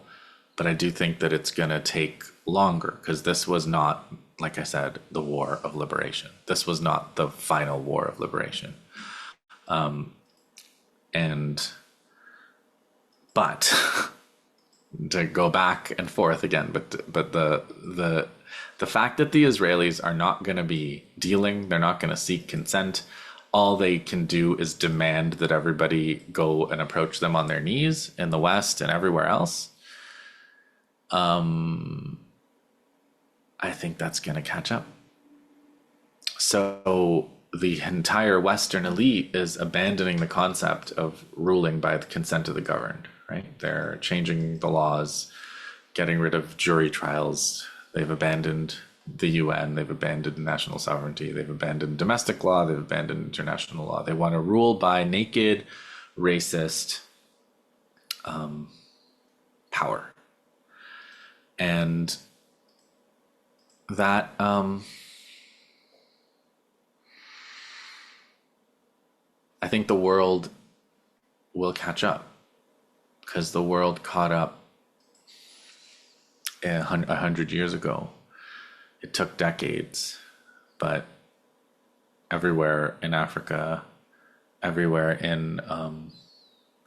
A: but I do think that it's going to take longer, because this was not, like I said, the war of liberation. This was not the final war of liberation. But to go back and forth again, but the fact that the Israelis are not going to be dealing, they're not going to seek consent. All they can do is demand that everybody go and approach them on their knees in the West and everywhere else. I think that's going to catch up. So the entire Western elite is abandoning the concept of ruling by the consent of the governed, right? They're changing the laws, getting rid of jury trials. They've abandoned the UN. They've abandoned national sovereignty. They've abandoned domestic law. They've abandoned international law. They want to rule by naked, racist power. And that I think the world will catch up, because the world caught up 100 years ago. It took decades, but everywhere in Africa, everywhere in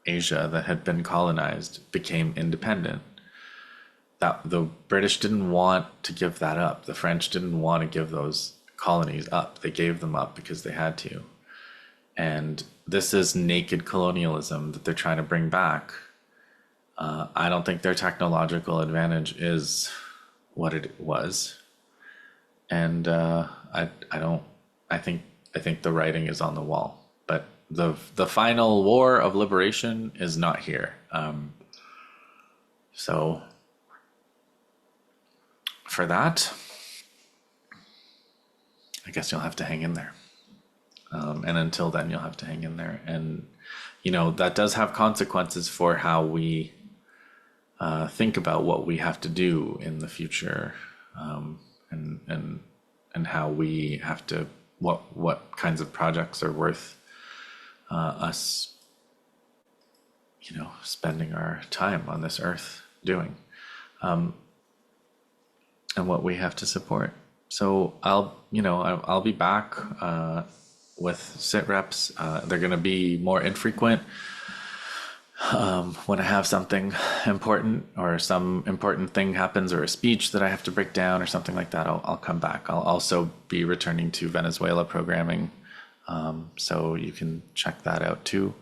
A: Asia that had been colonized became independent. That the British didn't want to give that up. The French didn't want to give those colonies up. They gave them up because they had to. And this is naked colonialism that they're trying to bring back. I don't think their technological advantage is what it was. And I think the writing is on the wall. But the final war of liberation is not here. So for that, I guess you'll have to hang in there. And until then, you'll have to hang in there. And, that does have consequences for how we think about what we have to do in the future, and how we have to, what kinds of projects are worth us, spending our time on this earth doing, and what we have to support. So I'll be back with sit reps. They're going to be more infrequent. When I have something important, or some important thing happens, or a speech that I have to break down or something like that, I'll come back. I'll also be returning to Venezuela programming, so you can check that out too.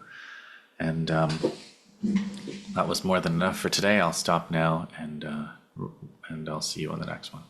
A: And that was more than enough for today. I'll stop now, and I'll see you on the next one.